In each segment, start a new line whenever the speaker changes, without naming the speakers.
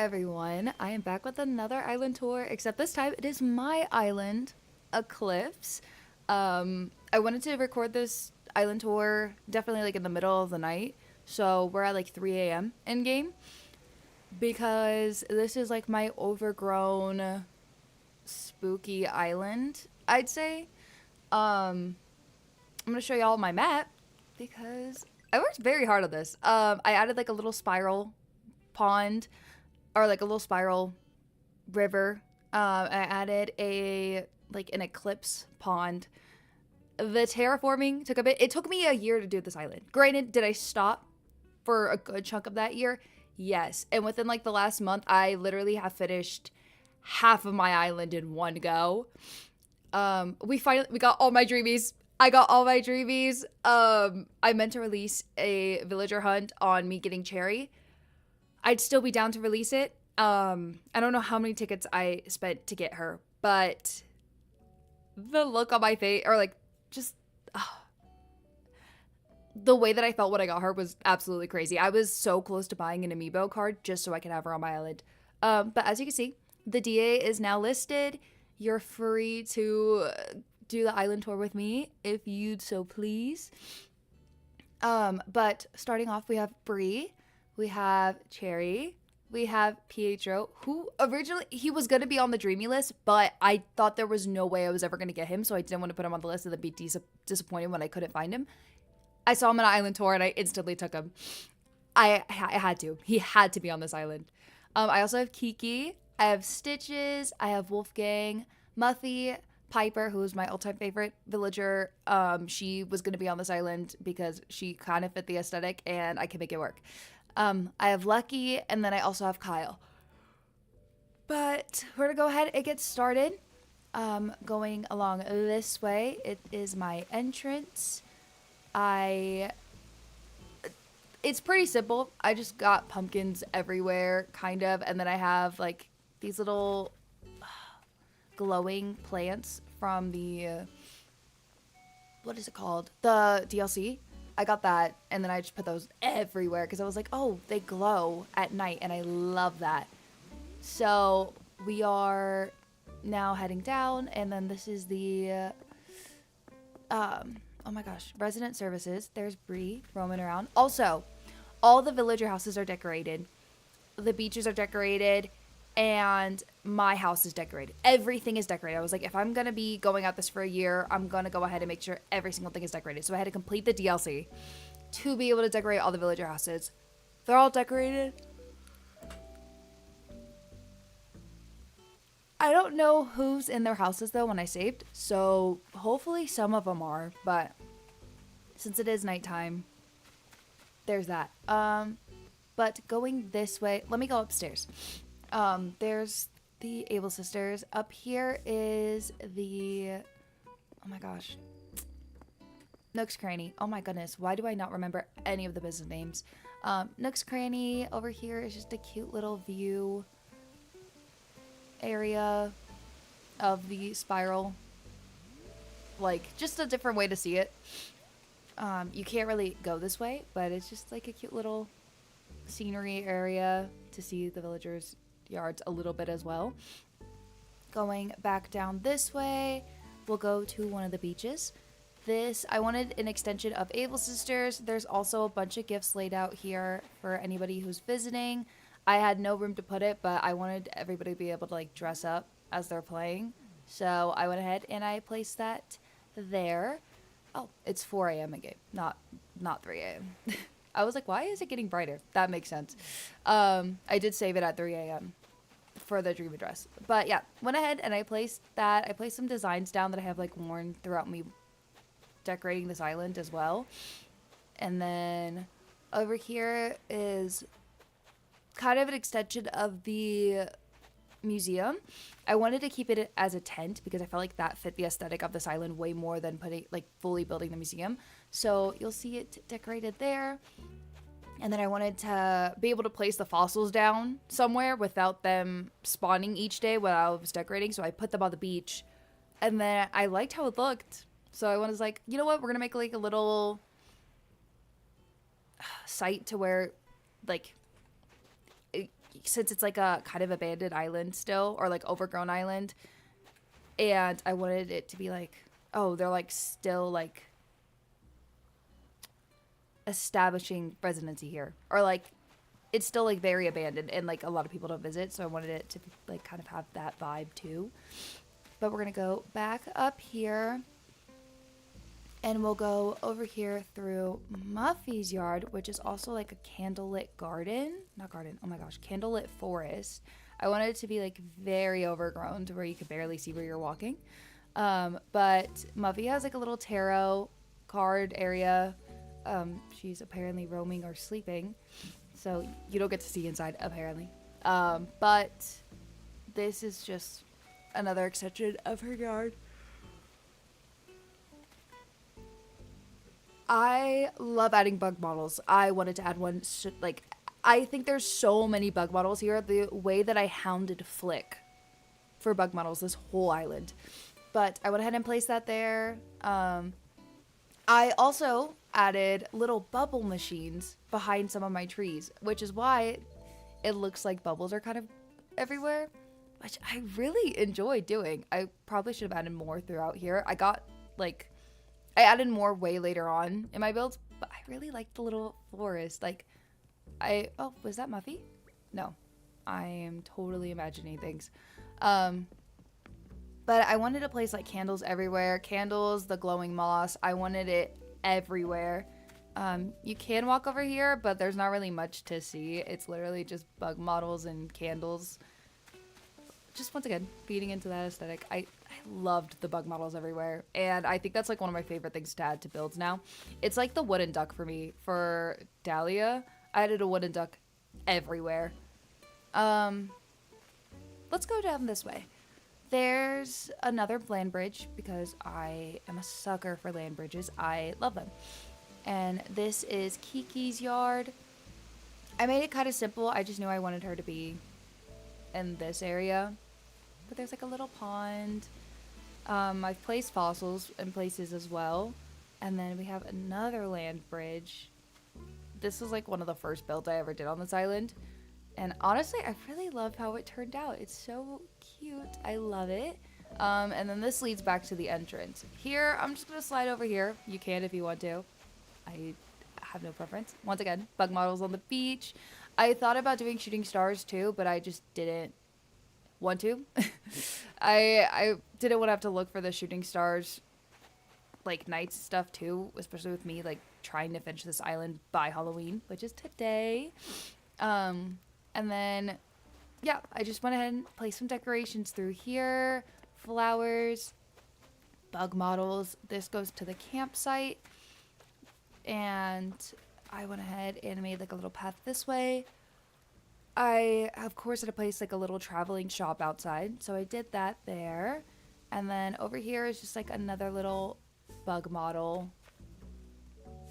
everyone. I am back with another island tour, except this time it is my island, Eclipse. I wanted to record this island tour definitely like in the middle of the night, so we're at like 3 a.m. in game because this is like my overgrown, spooky island, I'd say. I'm gonna show y'all my map because I worked very hard on this. I added like a little spiral pond or like a little spiral river. I added a like an eclipse pond. The terraforming took a bit. It took me a year to do this island. Granted, did I stop for a good chunk of that year? Yes. And within like the last month, I literally have finished half of my island in one go. We got all my dreamies. I got all my dreamies. I meant to release a villager hunt on me getting Cherry. I'd still be down to release it. I don't know how many tickets I spent to get her, but the look on my face, or like just the way that I felt when I got her was absolutely crazy. I was so close to buying an amiibo card just so I could have her on my island. But as you can see, the DA is now listed. You're free to do the island tour with me if you'd so please. But starting off, we have Bree, we have Cherry, we have Pietro, who originally he was gonna be on the dreamy list, but I thought there was no way I was ever gonna get him, so I didn't want to put him on the list and then be disappointed when I couldn't find him. I saw him on an island tour and I instantly took him. I had to. He had to be on this island. I also have Kiki. I have Stitches. I have Wolfgang, Muffy, Piper, who is my all-time favorite villager. She was going to be on this island because she kind of fit the aesthetic and I can make it work. I have Lucky, and then I also have Kyle. But we're going to go ahead and get started. Going along this way, it is my entrance. It's pretty simple. I just got pumpkins everywhere, kind of, and then I have like these little glowing plants from the what is it called? The DLC. I got that, and then I just put those everywhere because I was like, oh, they glow at night, and I love that. So we are now heading down, and then this is the oh my gosh, resident services. There's Bree roaming around. Also, all the villager houses are decorated. The beaches are decorated, and my house is decorated. Everything is decorated. I was like, if I'm going to be going out this for a year, I'm going to go ahead and make sure every single thing is decorated. So I had to complete the DLC to be able to decorate all the villager houses. They're all decorated. I don't know who's in their houses, though, when I saved. So hopefully some of them are. But since it is nighttime, there's that. But going this way, let me go upstairs. There's the Able Sisters. Up here is the, oh my gosh, Nook's Cranny. Oh my goodness, why do I not remember any of the business names? Nook's Cranny over here is just a cute little view area of the spiral. Like, just a different way to see it. You can't really go this way, but it's just like a cute little scenery area to see the villagers' yards a little bit as well. Going back down this way, we'll go to one of the beaches. I wanted an extension of Able Sisters. There's also a bunch of gifts laid out here for anybody who's visiting. I had no room to put it, but I wanted everybody to be able to like dress up as they're playing. So I went ahead and I placed that there. Oh, it's 4 a.m. again, not 3 a.m. I was like, why is it getting brighter? That makes sense. I did save it at 3 a.m. for the dream address. But yeah, went ahead and I placed that. I placed some designs down that I have like worn throughout me decorating this island as well. And then over here is kind of an extension of the museum. I wanted to keep it as a tent because I felt like that fit the aesthetic of this island way more than putting like fully building the museum. So you'll see it decorated there. And then I wanted to be able to place the fossils down somewhere without them spawning each day while I was decorating. So I put them on the beach, and then I liked how it looked. So I was like, you know what? We're going to make like a little site to where like since it's like a kind of abandoned island still, or like overgrown island, and I wanted it to be like, oh, they're like still like establishing residency here, or like it's still like very abandoned and like a lot of people don't visit, so I wanted it to like kind of have that vibe too. But we're gonna go back up here and we'll go over here through Muffy's yard, which is also like a candlelit garden. Not garden, oh my gosh, candlelit forest. I wanted it to be like very overgrown to where you could barely see where you're walking. But Muffy has like a little tarot card area. She's apparently roaming or sleeping, so you don't get to see inside apparently. But this is just another extension of her yard. I love adding bug models. I wanted to add one. Like, I think there's so many bug models here. The way that I hounded Flick for bug models this whole island. But I went ahead and placed that there. I also added little bubble machines behind some of my trees, which is why it looks like bubbles are kind of everywhere, which I really enjoy doing. I probably should have added more throughout here. I added more way later on in my builds, but I really like the little forest. Like, oh, was that Muffy? No, I am totally imagining things. But I wanted to place like candles everywhere. Candles, the glowing moss. I wanted it everywhere. You can walk over here, but there's not really much to see. It's literally just bug models and candles. Just once again, feeding into that aesthetic. I loved the bug models everywhere. And I think that's like one of my favorite things to add to builds now. It's like the wooden duck for me. For Dahlia, I added a wooden duck everywhere. Let's go down this way. There's another land bridge because I am a sucker for land bridges. I love them. And this is Kiki's yard. I made it kind of simple. I just knew I wanted her to be in this area. But there's like a little pond. I've placed fossils in places as well. And then we have another land bridge. This was like one of the first builds I ever did on this island. And honestly, I really love how it turned out. It's so cute. I love it. And then this leads back to the entrance. Here, I'm just going to slide over here. You can if you want to. I have no preference. Once again, bug models on the beach. I thought about doing shooting stars too, but I just didn't want to. I didn't want to have to look for the shooting stars like nights stuff too, especially with me like trying to finish this island by Halloween, which is today. And then, yeah, I just went ahead and placed some decorations through here. Flowers, bug models. This goes to the campsite. And I went ahead and made like a little path this way. I, of course, had to place like a little traveling shop outside. So I did that there. And then over here is just like another little bug model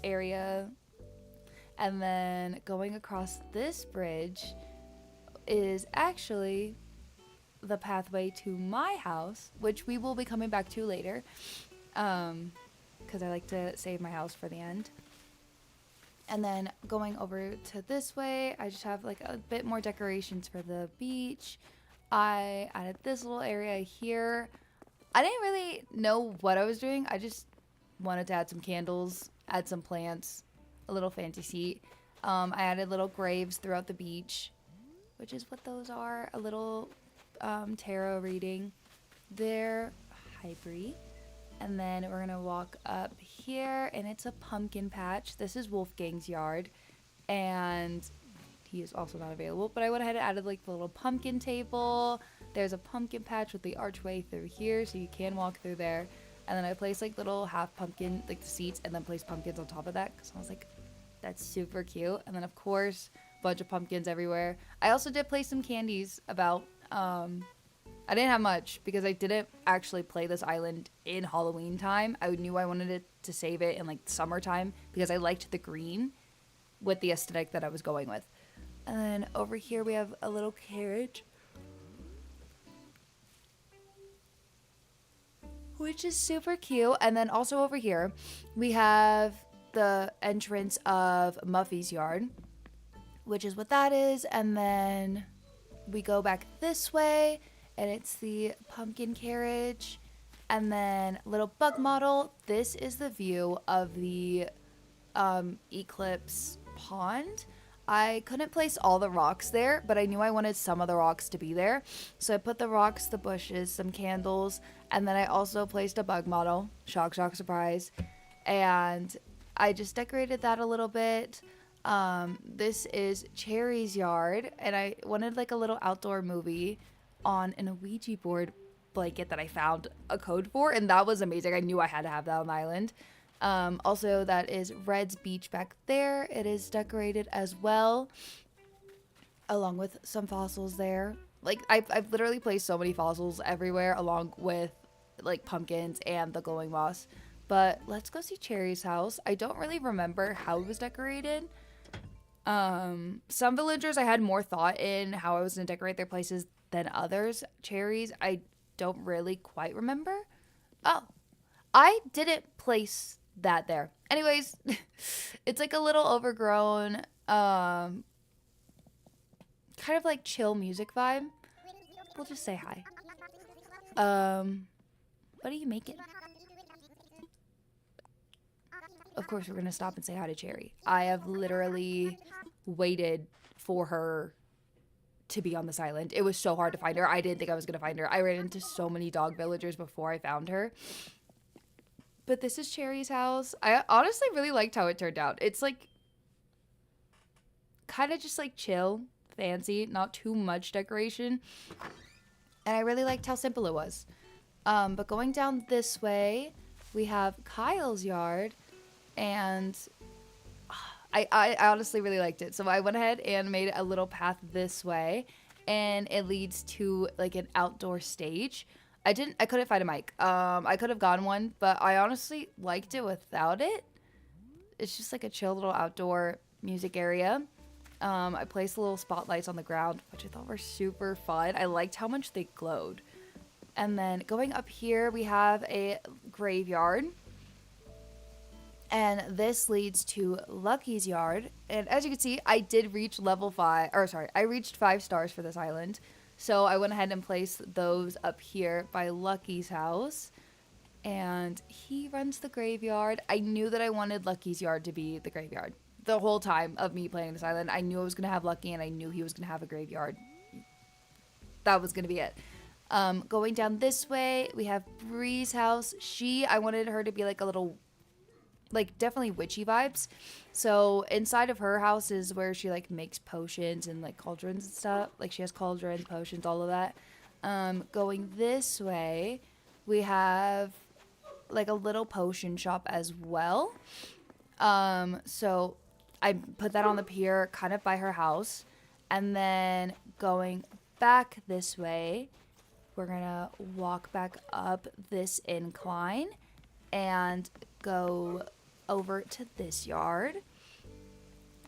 area. And then going across this bridge is actually the pathway to my house, which we will be coming back to later, because I like to save my house for the end. And then going over to this way, I just have like a bit more decorations for the beach. I added this little area here. I didn't really know what I was doing. I just wanted to add some candles, add some plants, a little fancy seat. I added little graves throughout the beach, which is what those are. A little tarot reading there. Hi, Bree. And then we're going to walk up here, and it's a pumpkin patch. This is Wolfgang's yard, and he is also not available. But I went ahead and added like the little pumpkin table. There's a pumpkin patch with the archway through here, so you can walk through there. And then I placed like little half pumpkin, like the seats, and then placed pumpkins on top of that, because I was like, that's super cute. And then, of course, a bunch of pumpkins everywhere. I also did place some candies about. I didn't have much because I didn't actually play this island in Halloween time. I knew I wanted it to save it in like summertime because I liked the green with the aesthetic that I was going with. And then over here we have a little carriage, which is super cute. And then also over here we have the entrance of Muffy's yard, which is what that is. And then we go back this way, and it's the pumpkin carriage. And then little bug model. This is the view of the Eclipse pond. I couldn't place all the rocks there, but I knew I wanted some of the rocks to be there. So I put the rocks, the bushes, some candles, and then I also placed a bug model. Shock, shock, surprise. And I just decorated that a little bit. This is Cherry's yard, and I wanted like a little outdoor movie on an Ouija board blanket that I found a code for, and that was amazing. I knew I had to have that on the island. Also, that is Red's beach back there. It is decorated as well, along with some fossils there. Like, I've literally placed so many fossils everywhere, along with, like, pumpkins and the glowing moss. But let's go see Cherry's house. I don't really remember how it was decorated. Some villagers I had more thought in how I was going to decorate their places than others. Cherry's, I don't really quite remember. Oh, I didn't place that there. Anyways, it's like a little overgrown, kind of like chill music vibe. We'll just say hi. What are you making? Of course, we're gonna stop and say hi to Cherry. I have literally waited for her to be on this island. It was so hard to find her. I didn't think I was gonna find her. I ran into so many dog villagers before I found her. But this is Cherry's house. I honestly really liked how it turned out. It's like kind of just like chill, fancy, not too much decoration. And I really liked how simple it was. But going down this way, we have Kyle's yard. And I honestly really liked it. So I went ahead and made a little path this way. And it leads to like an outdoor stage. I couldn't find a mic. I could have gotten one, but I honestly liked it without it. It's just like a chill little outdoor music area. I placed little spotlights on the ground, which I thought were super fun. I liked how much they glowed. And then going up here, we have a graveyard. And this leads to Lucky's yard. And as you can see, I did reach I reached 5 stars for this island. So I went ahead and placed those up here by Lucky's house. And he runs the graveyard. I knew that I wanted Lucky's yard to be the graveyard. The whole time of me playing this island, I knew I was going to have Lucky, and I knew he was going to have a graveyard. That was going to be it. Going down this way, we have Bree's house. I wanted her to be like a little, like definitely witchy vibes. So inside of her house is where she like makes potions and like cauldrons and stuff. Like she has cauldrons, potions, all of that. Going this way, we have like a little potion shop as well. So I put that on the pier kind of by her house. And then going back this way, we're gonna walk back up this incline and go over to this yard.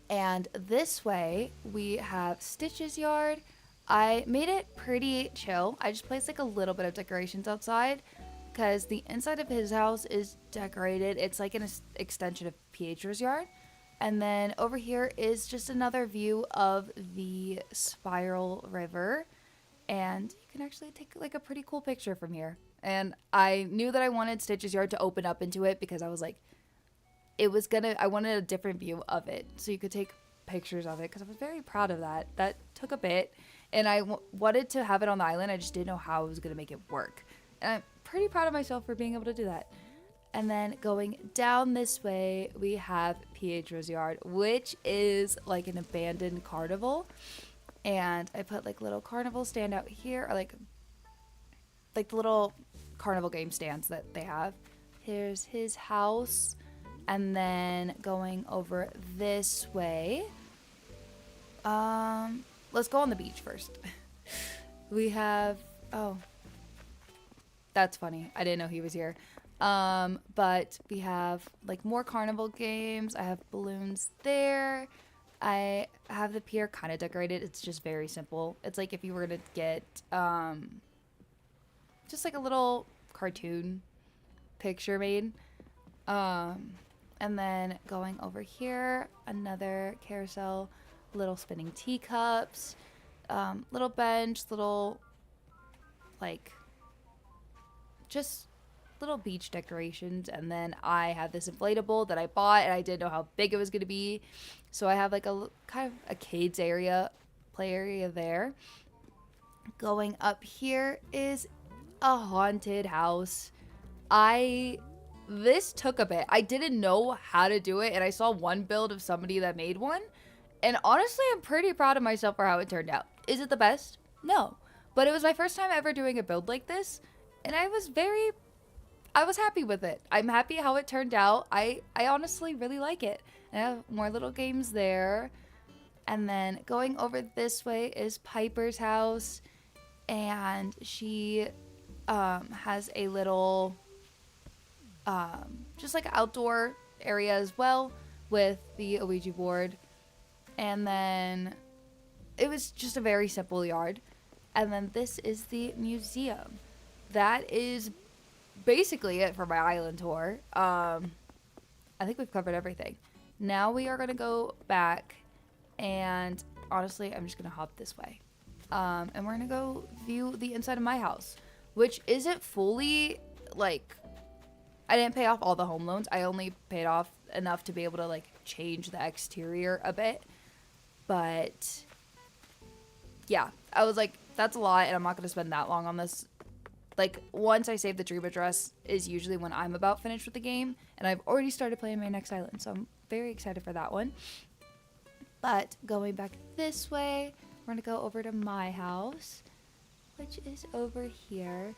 And this way we have Stitch's yard. I made it pretty chill. I just placed like a little bit of decorations outside because the inside of his house is decorated. It's like an extension of Pietro's yard. And then over here is just another view of the Spiral River. And you can actually take like a pretty cool picture from here. And I knew that I wanted Stitch's yard to open up into it because I was like, I wanted a different view of it. So you could take pictures of it because I was very proud of that. That took a bit. And I wanted to have it on the island. I just didn't know how I was going to make it work. And I'm pretty proud of myself for being able to do that. And then going down this way, we have Pietro's yard, which is like an abandoned carnival. And I put like little carnival stand out here, or like the little carnival game stands that they have. Here's his house. And then going over this way, let's go on the beach first. We have, oh, that's funny. I didn't know he was here. But we have like more carnival games. I have balloons there. I have the pier kind of decorated. It's just very simple. It's like if you were to get, just like a little cartoon picture made. And then going over here, another carousel, little spinning teacups. little bench, little, like, just little beach decorations. And then I have this inflatable that I bought, and I didn't know how big it was going to be. So I have like a kind of a kids area, play area there. Going up here is a haunted house. I This took a bit. I didn't know how to do it, and I saw one build of somebody that made one. And honestly, I'm pretty proud of myself for how it turned out. Is it the best? No. But it was my first time ever doing a build like this, and I was happy with it. I'm happy how it turned out. I honestly really like it. And I have more little games there. And then going over this way is Piper's house, and she has a little just like outdoor area as well with the Ouija board. And then it was just a very simple yard. And then this is the museum. That is basically it for my island tour. I think we've covered everything. Now we are going to go back, and honestly, I'm just going to hop this way. And we're going to go view the inside of my house, which isn't fully, like, I didn't pay off all the home loans. I only paid off enough to be able to, like, change the exterior a bit. But yeah, I was like, that's a lot, and I'm not going to spend that long on this. Like, once I save the dream address is usually when I'm about finished with the game, and I've already started playing my next island, so I'm very excited for that one. But going back this way, we're going to go over to my house, which is over here,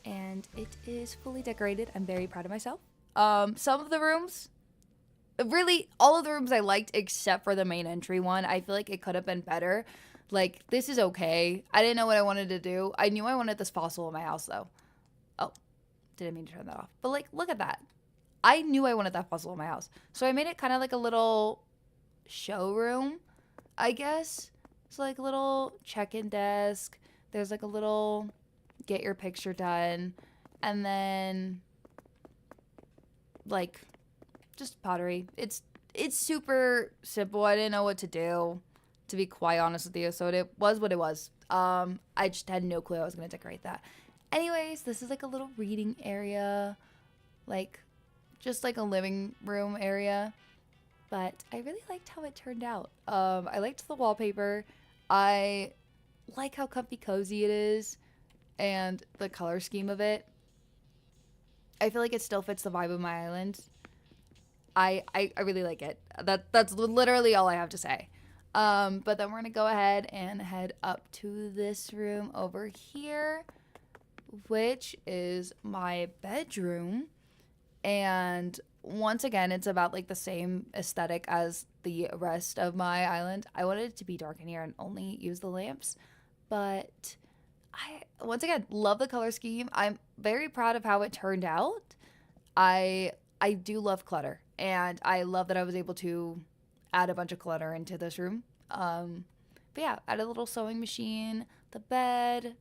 and it is fully decorated. I'm very proud of myself. Some of the rooms, really, all of the rooms I liked except for the main entry one. I feel like it could have been better. Like, this is okay. I didn't know what I wanted to do. I knew I wanted this fossil in my house, though. Oh, didn't mean to turn that off. But, like, look at that. I knew I wanted that fossil in my house. So I made it kind of like a little showroom, I guess. It's like a little check-in desk. There's, like, a little get your picture done. And then, like, just pottery. It's super simple. I didn't know what to do, to be quite honest with you. So it was what it was. I just had no clue I was going to decorate that. Anyways, this is like a little reading area, like just like a living room area. But I really liked how it turned out. I liked the wallpaper. I like how comfy cozy it is and the color scheme of it. I feel like it still fits the vibe of my island. I really like it. That's literally all I have to say. But then we're going to go ahead and head up to this room over here, which is my bedroom. And once again, it's about like the same aesthetic as the rest of my island. I wanted it to be dark in here and only use the lamps. But I, once again, love the color scheme. I'm very proud of how it turned out. I do love clutter. And I love that I was able to add a bunch of clutter into this room. But yeah, add a little sewing machine, the bed,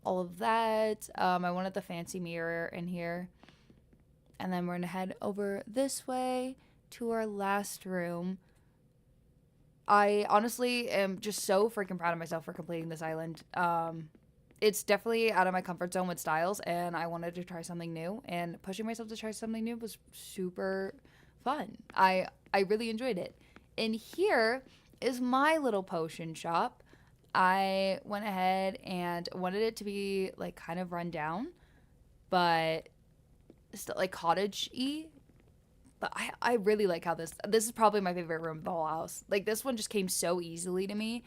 all of that. I wanted the fancy mirror in here. And then we're going to head over this way to our last room. I honestly am just so freaking proud of myself for completing this island. It's definitely out of my comfort zone with styles, and I wanted to try something new, and pushing myself to try something new was super fun. I really enjoyed it. And here is my little potion shop. I went ahead and wanted it to be like kind of run down, but still like cottage-y. But I really like how this is probably my favorite room of the whole house. Like, this one just came so easily to me.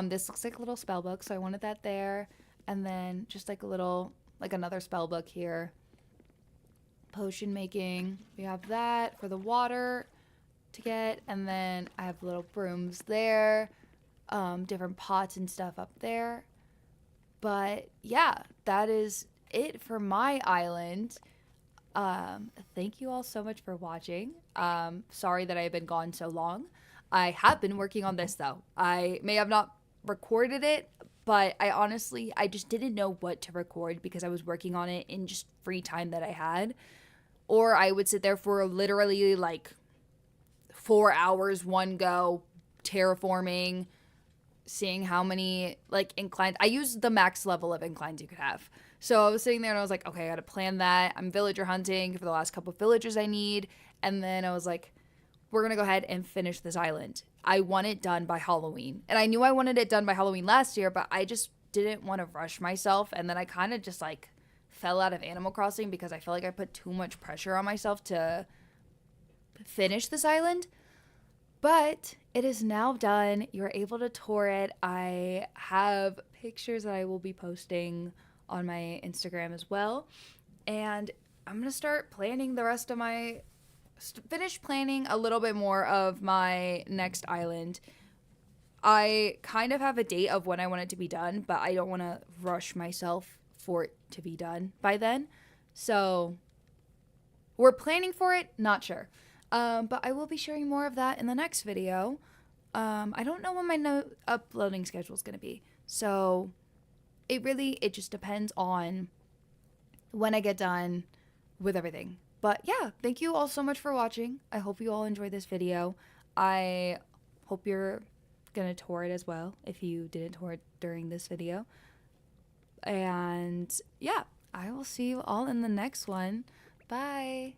This looks like a little spell book, so I wanted that there. And then just like a little, like another spell book here. Potion making. We have that for the water to get. And then I have little brooms there. Different pots and stuff up there. But yeah, that is it for my island. Thank you all so much for watching. Sorry that I've been gone so long. I have been working on this though. I may have not recorded it, but I just didn't know what to record because I was working on it in just free time that I had. Or I would sit there for literally like 4 hours, one go, terraforming, seeing how many like inclines. I used the max level of inclines you could have. So I was sitting there and I was like, okay, I got to plan that. I'm villager hunting for the last couple of villagers I need. And then I was like, we're going to go ahead and finish this island. I want it done by Halloween. And I knew I wanted it done by Halloween last year, but I just didn't want to rush myself. And then I kind of just like fell out of Animal Crossing because I feel like I put too much pressure on myself to finish this island. But it is now done. You're able to tour it. I have pictures that I will be posting on my Instagram as well. And I'm going to start planning the rest of my finish planning a little bit more of my next island. I kind of have a date of when I want it to be done, but I don't want to rush myself for it to be done by then. So we're planning for it, not sure. But I will be sharing more of that in the next video. I don't know when my uploading schedule is going to be. So it just depends on when I get done with everything. But yeah, thank you all so much for watching. I hope you all enjoyed this video. I hope you're going to tour it as well if you didn't tour it during this video. And yeah, I will see you all in the next one. Bye.